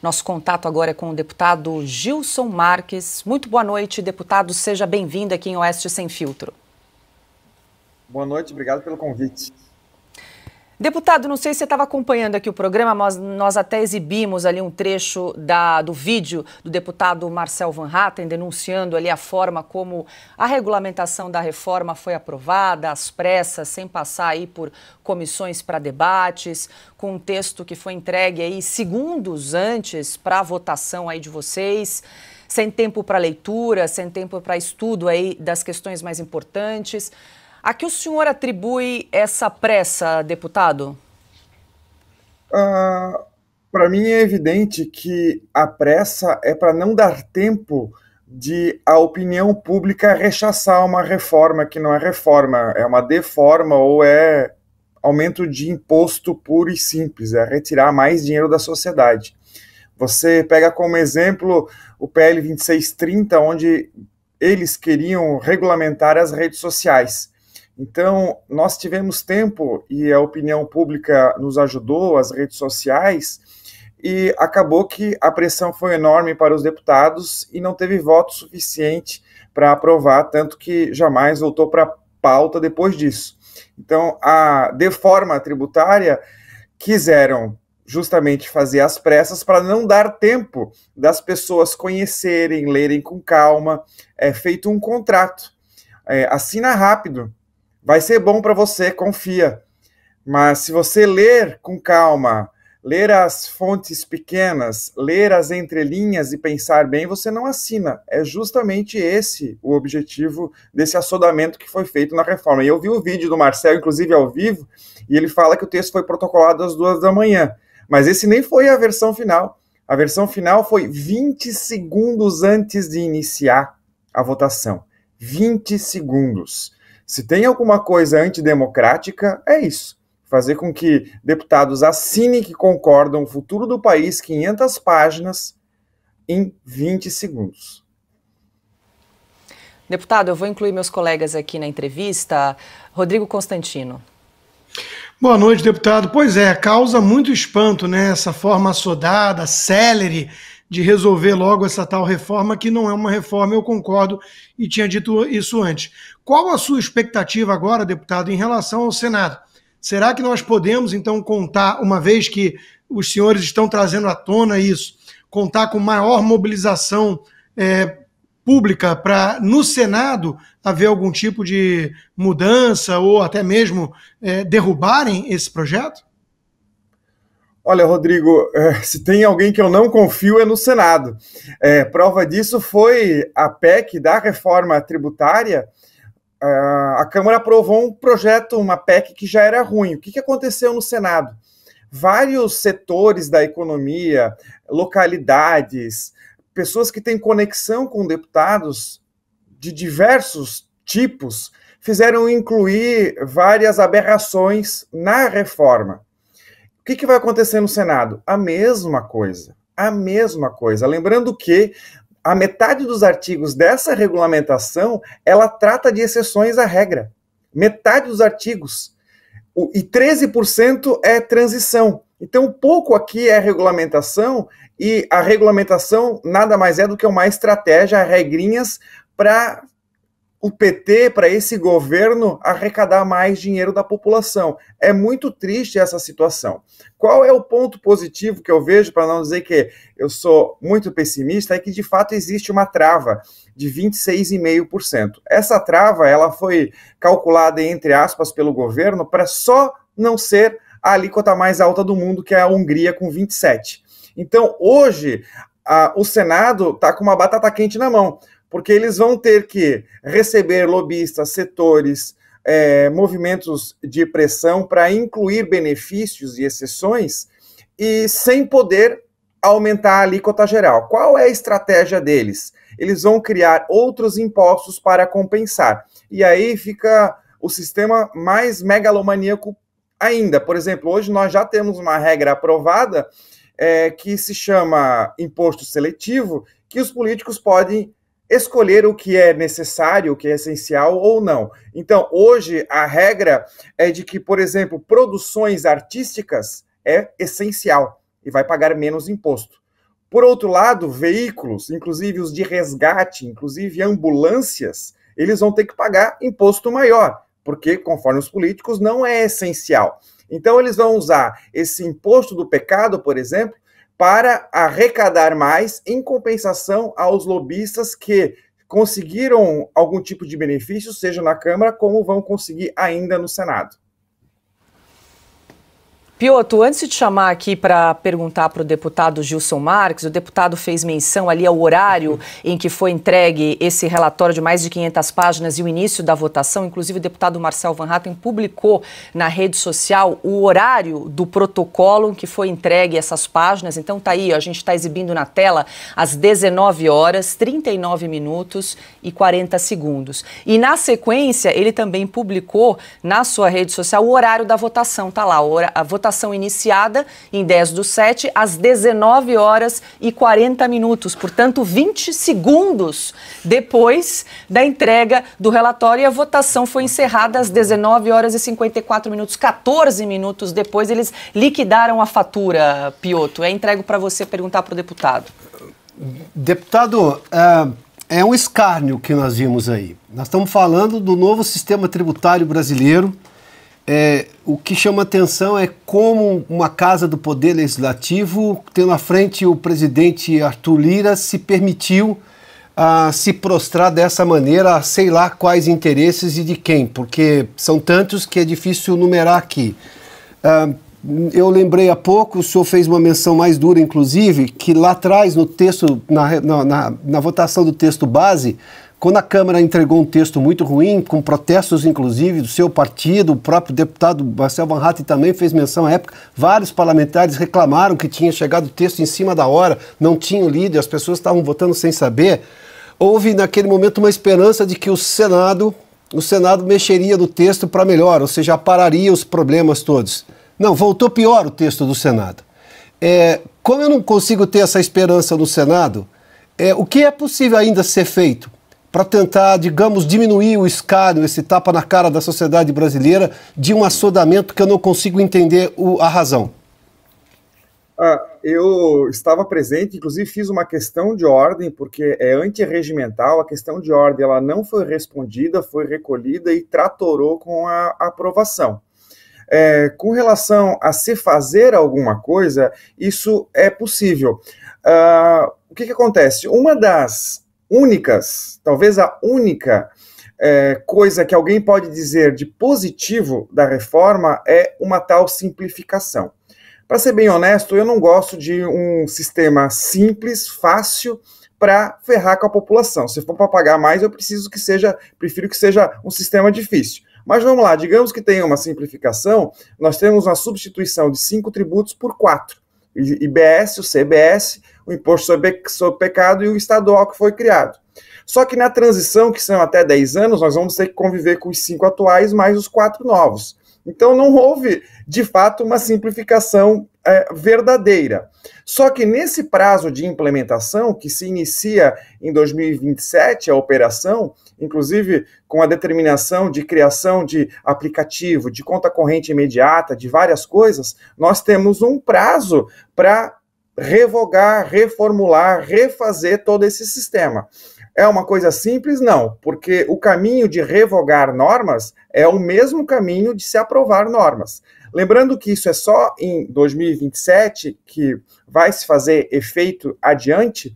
Nosso contato agora é com o deputado Gilson Marques. Muito boa noite, deputado. Seja bem-vindo aqui em Oeste Sem Filtro. Boa noite, obrigado pelo convite. Deputado, não sei se você estava acompanhando aqui o programa, mas nós até exibimos ali um trecho do vídeo do deputado Marcel Van Hatten denunciando ali a forma como a regulamentação da reforma foi aprovada, às pressas, sem passar aí por comissões para debates, com um texto que foi entregue aí segundos antes para a votação aí de vocês, sem tempo para leitura, sem tempo para estudo aí das questões mais importantes. A que o senhor atribui essa pressa, deputado? Para mim é evidente que a pressa é para não dar tempo de a opinião pública rechaçar uma reforma que não é reforma, é uma deforma ou é aumento de imposto puro e simples, é retirar mais dinheiro da sociedade. Você pega como exemplo o PL 2630, onde eles queriam regulamentar as redes sociais. Então, nós tivemos tempo e a opinião pública nos ajudou, as redes sociais, e acabou que a pressão foi enorme para os deputados e não teve voto suficiente para aprovar, tanto que jamais voltou para a pauta depois disso. Então, a deforma tributária quiseram justamente fazer às pressas para não dar tempo das pessoas conhecerem, lerem com calma. É feito um contrato. Assina rápido. Vai ser bom para você, confia. Mas se você ler com calma, ler as fontes pequenas, ler as entrelinhas e pensar bem, você não assina. É justamente esse o objetivo desse assodamento que foi feito na reforma. E eu vi o vídeo do Marcel, inclusive ao vivo, e ele fala que o texto foi protocolado às 2 da manhã. Mas esse nem foi a versão final. A versão final foi 20 segundos antes de iniciar a votação. 20 segundos. Se tem alguma coisa antidemocrática, é isso. Fazer com que deputados assinem que concordam o futuro do país, 500 páginas, em 20 segundos. Deputado, eu vou incluir meus colegas aqui na entrevista. Rodrigo Constantino. Boa noite, deputado. Pois é, causa muito espanto, né? Essa forma assodada, célere, de resolver logo essa tal reforma, que não é uma reforma, eu concordo, e tinha dito isso antes. Qual a sua expectativa agora, deputado, em relação ao Senado? Será que nós podemos, então, contar, uma vez que os senhores estão trazendo à tona isso, contar com maior mobilização pública para, no Senado, haver algum tipo de mudança ou até mesmo derrubarem esse projeto? Olha, Rodrigo, se tem alguém que eu não confio é no Senado. Prova disso foi a PEC da reforma tributária. A Câmara aprovou um projeto, uma PEC que já era ruim. O que aconteceu no Senado? Vários setores da economia, localidades, pessoas que têm conexão com deputados de diversos tipos, fizeram incluir várias aberrações na reforma. O que vai acontecer no Senado? A mesma coisa. A mesma coisa. Lembrando que a metade dos artigos dessa regulamentação, ela trata de exceções à regra. Metade dos artigos. E 13% é transição. Então, pouco aqui é regulamentação, e a regulamentação nada mais é do que uma estratégia, regrinhas para o PT, para esse governo, arrecadar mais dinheiro da população. É muito triste essa situação. Qual é o ponto positivo que eu vejo, para não dizer que eu sou muito pessimista, é que de fato existe uma trava de 26,5%. Essa trava, ela foi calculada, entre aspas, pelo governo para só não ser a alíquota mais alta do mundo, que é a Hungria, com 27%. Então, hoje, o Senado está com uma batata quente na mão, porque eles vão ter que receber lobistas, setores, movimentos de pressão para incluir benefícios e exceções e sem poder aumentar a alíquota geral. Qual é a estratégia deles? Eles vão criar outros impostos para compensar. E aí fica o sistema mais megalomaníaco ainda. Por exemplo, hoje nós já temos uma regra aprovada que se chama imposto seletivo, que os políticos podem escolher o que é necessário, o que é essencial ou não. Então, hoje, a regra é de que, por exemplo, produções artísticas é essencial e vai pagar menos imposto. Por outro lado, veículos, inclusive os de resgate, inclusive ambulâncias, eles vão ter que pagar imposto maior, porque, conforme os políticos, não é essencial. Então, eles vão usar esse imposto do pecado, por exemplo, para arrecadar mais em compensação aos lobistas que conseguiram algum tipo de benefício, seja na Câmara, como vão conseguir ainda no Senado. Piotr, antes de te chamar aqui para perguntar para o deputado Gilson Marques, o deputado fez menção ali ao horário em que foi entregue esse relatório de mais de 500 páginas e o início da votação. Inclusive, o deputado Marcel Van Hatten publicou na rede social o horário do protocolo em que foi entregue essas páginas. Então, tá aí, ó, a gente está exibindo na tela às 19 horas, 39 minutos e 40 segundos. E, na sequência, ele também publicou na sua rede social o horário da votação. Tá lá, a votação iniciada em 10/7 às 19 horas e 40 minutos, portanto 20 segundos depois da entrega do relatório, e a votação foi encerrada às 19 horas e 54 minutos, 14 minutos depois eles liquidaram a fatura, Piotr. É entregue para você perguntar para o deputado. Deputado, é um escárnio que nós vimos aí. Nós estamos falando do novo sistema tributário brasileiro. O que chama atenção é como uma casa do Poder Legislativo, tendo à frente o presidente Arthur Lira, se permitiu se prostrar dessa maneira a sei lá quais interesses e de quem, porque são tantos que é difícil numerar aqui. Eu lembrei há pouco, o senhor fez uma menção mais dura, inclusive, que lá atrás, no texto, na votação do texto base, quando a Câmara entregou um texto muito ruim, com protestos, inclusive, do seu partido, o próprio deputado Marcel Van Hatten também fez menção à época, vários parlamentares reclamaram que tinha chegado o texto em cima da hora, não tinham lido, as pessoas estavam votando sem saber. Houve, naquele momento, uma esperança de que o Senado mexeria no texto para melhor, ou seja, apararia os problemas todos. Não, voltou pior o texto do Senado. Como eu não consigo ter essa esperança no Senado, o que é possível ainda ser feito para tentar, digamos, diminuir o escárnio, esse tapa na cara da sociedade brasileira de um assodamento que eu não consigo entender a razão? Eu estava presente, inclusive fiz uma questão de ordem, porque é antirregimental, a questão de ordem ela não foi respondida, foi recolhida e tratorou com a aprovação. Com relação a se fazer alguma coisa, isso é possível. O que acontece? Uma das únicas, talvez a única coisa que alguém pode dizer de positivo da reforma é uma tal simplificação. Para ser bem honesto, eu não gosto de um sistema simples, fácil, para ferrar com a população. Se for para pagar mais, eu prefiro que seja um sistema difícil. Mas vamos lá, digamos que tenha uma simplificação, nós temos uma substituição de 5 tributos por 4. IBS, o CBS, o Imposto sobre Pecado e o estadual que foi criado. Só que na transição, que são até 10 anos, nós vamos ter que conviver com os 5 atuais mais os 4 novos. Então não houve, de fato, uma simplificação verdadeira. Só que nesse prazo de implementação, que se inicia em 2027, a operação, inclusive com a determinação de criação de aplicativo, de conta corrente imediata, de várias coisas, nós temos um prazo para revogar, reformular, refazer todo esse sistema. É uma coisa simples? Não, porque o caminho de revogar normas é o mesmo caminho de se aprovar normas. Lembrando que isso é só em 2027 que vai se fazer efeito adiante,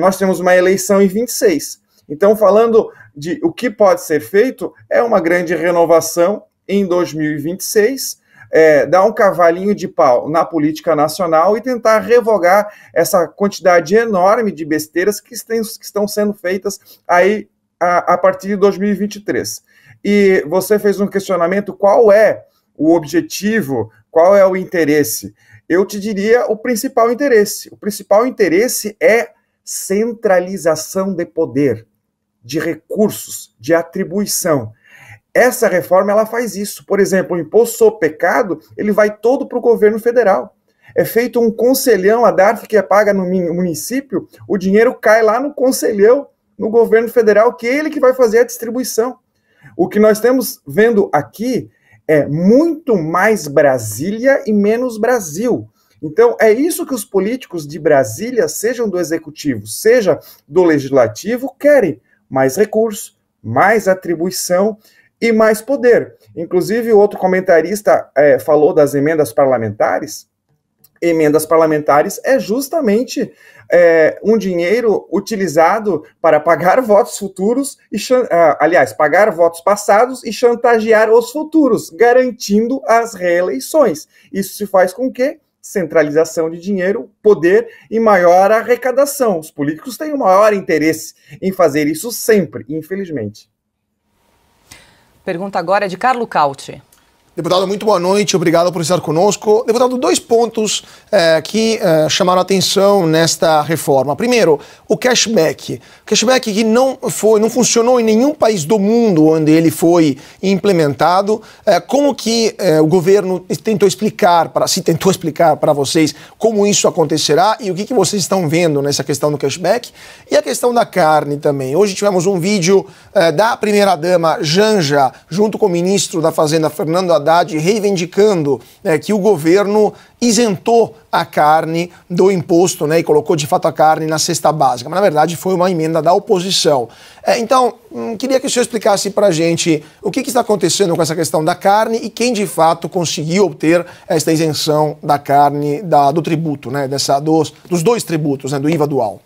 nós temos uma eleição em 26. Então, falando de o que pode ser feito, é uma grande renovação em 2026, dar um cavalinho de pau na política nacional e tentar revogar essa quantidade enorme de besteiras que estão sendo feitas aí a partir de 2023. E você fez um questionamento, qual é o objetivo, qual é o interesse? Eu te diria o principal interesse. O principal interesse é centralização de poder, de recursos, de atribuição. Essa reforma, ela faz isso. Por exemplo, o imposto sobre pecado, ele vai todo para o governo federal. É feito um conselhão, a DARF que é paga no município, o dinheiro cai lá no conselhão, no governo federal, que é ele que vai fazer a distribuição. O que nós estamos vendo aqui é muito mais Brasília e menos Brasil. Então, é isso que os políticos de Brasília, sejam do executivo, seja do legislativo, querem: mais recursos, mais atribuição e mais poder. Inclusive, o outro comentarista falou das emendas parlamentares. Emendas parlamentares é justamente um dinheiro utilizado para pagar votos futuros, pagar votos passados e chantagear os futuros, garantindo as reeleições. Isso se faz com que centralização de dinheiro, poder e maior arrecadação. Os políticos têm o maior interesse em fazer isso sempre, infelizmente. Pergunta agora é de Carlo Cauti. Deputado, muito boa noite, obrigado por estar conosco. Deputado, 2 pontos que chamaram a atenção nesta reforma. Primeiro, o cashback. Cashback que não funcionou em nenhum país do mundo onde ele foi implementado. Como que o governo tentou explicar para vocês como isso acontecerá e o que vocês estão vendo nessa questão do cashback? E a questão da carne também. Hoje tivemos um vídeo da primeira-dama Janja, junto com o ministro da Fazenda, Fernando Haddad, reivindicando que o governo isentou a carne do imposto, né, e colocou de fato a carne na cesta básica. Mas na verdade foi uma emenda da oposição. Então, queria que o senhor explicasse para a gente o que está acontecendo com essa questão da carne e quem de fato conseguiu obter esta isenção da carne do tributo, né, dos 2 tributos, né, do IVA dual.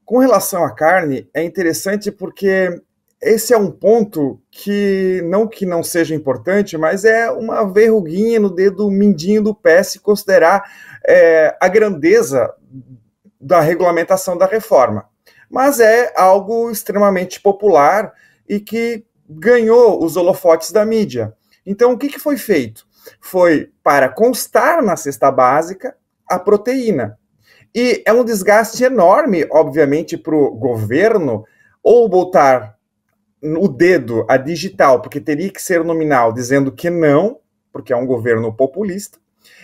Com relação à carne, é interessante porque esse é um ponto que não seja importante, mas é uma verruguinha no dedo mindinho do pé se considerar a grandeza da regulamentação da reforma. Mas é algo extremamente popular e que ganhou os holofotes da mídia. Então, o que foi feito? Foi para constar na cesta básica a proteína. E é um desgaste enorme, obviamente, para o governo, ou botar o dedo, a digital, porque teria que ser nominal, dizendo que não, porque é um governo populista.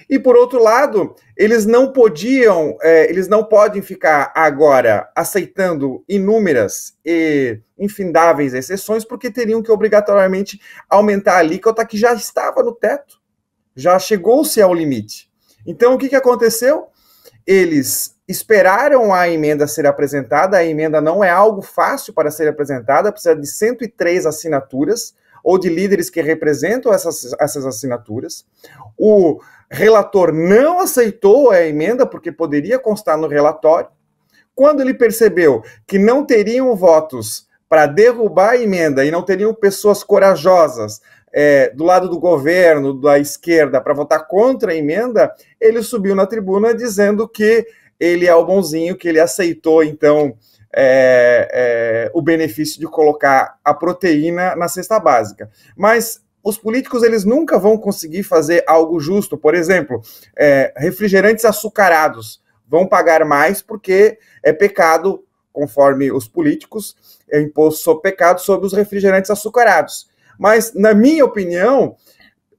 E, por outro lado, eles não podem ficar agora aceitando inúmeras e infindáveis exceções, porque teriam que obrigatoriamente aumentar a alíquota que já estava no teto, já chegou-se ao limite. Então, o que aconteceu? Eles esperaram a emenda ser apresentada. A emenda não é algo fácil para ser apresentada, precisa de 103 assinaturas, ou de líderes que representam essas assinaturas. O relator não aceitou a emenda, porque poderia constar no relatório. Quando ele percebeu que não teriam votos para derrubar a emenda e não teriam pessoas corajosas do lado do governo, da esquerda, para votar contra a emenda, ele subiu na tribuna dizendo que ele é o bonzinho, que ele aceitou, então, o benefício de colocar a proteína na cesta básica. Mas os políticos, eles nunca vão conseguir fazer algo justo. Por exemplo, refrigerantes açucarados vão pagar mais porque é pecado, conforme os políticos, é imposto sobre pecado sobre os refrigerantes açucarados. Mas, na minha opinião,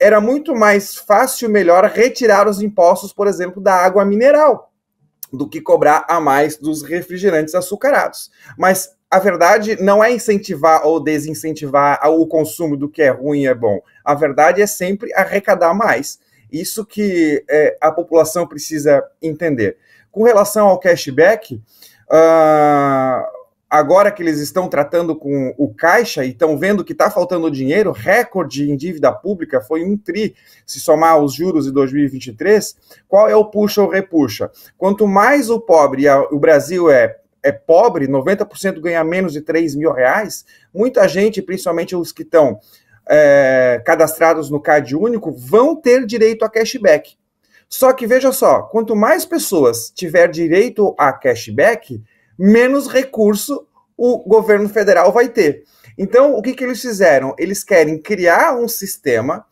era muito mais fácil, melhor, retirar os impostos, por exemplo, da água mineral, do que cobrar a mais dos refrigerantes açucarados. Mas a verdade não é incentivar ou desincentivar o consumo do que é ruim e é bom. A verdade é sempre arrecadar mais. Isso que a população precisa entender. Com relação ao cashback, agora que eles estão tratando com o Caixa e estão vendo que está faltando dinheiro, recorde em dívida pública foi 1 tri, se somar os juros de 2023, qual é o puxa ou repuxa? Quanto mais o pobre, o Brasil é pobre, 90% ganha menos de 3 mil reais, muita gente, principalmente os que estão cadastrados no CAD único, vão ter direito a cashback. Só que, veja só, quanto mais pessoas tiver direito a cashback, menos recurso o governo federal vai ter. Então, o que eles fizeram? Eles querem criar um sistema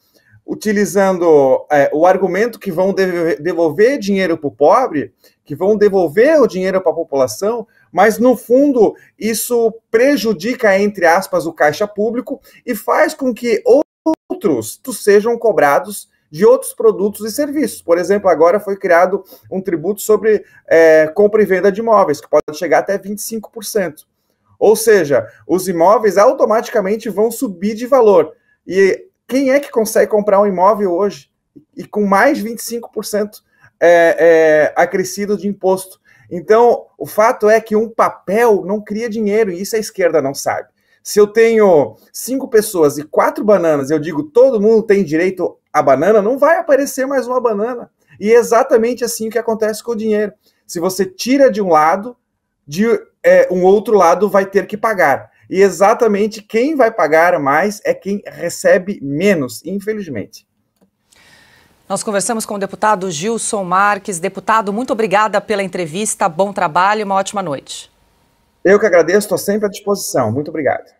utilizando o argumento que vão devolver dinheiro para o pobre, que vão devolver o dinheiro para a população, mas, no fundo, isso prejudica, entre aspas, o caixa público e faz com que outros sejam cobrados de outros produtos e serviços. Por exemplo, agora foi criado um tributo sobre compra e venda de imóveis, que pode chegar até 25%. Ou seja, os imóveis automaticamente vão subir de valor. E quem é que consegue comprar um imóvel hoje? e com mais de 25% acrescido de imposto. Então, o fato é que um papel não cria dinheiro, e isso a esquerda não sabe. Se eu tenho 5 pessoas e 4 bananas, eu digo todo mundo tem direito à banana, não vai aparecer mais uma banana. E é exatamente assim o que acontece com o dinheiro. Se você tira de um lado, um outro lado vai ter que pagar. E exatamente quem vai pagar mais é quem recebe menos, infelizmente. Nós conversamos com o deputado Gilson Marques. Deputado, muito obrigada pela entrevista, bom trabalho e uma ótima noite. Eu que agradeço, estou sempre à disposição. Muito obrigado.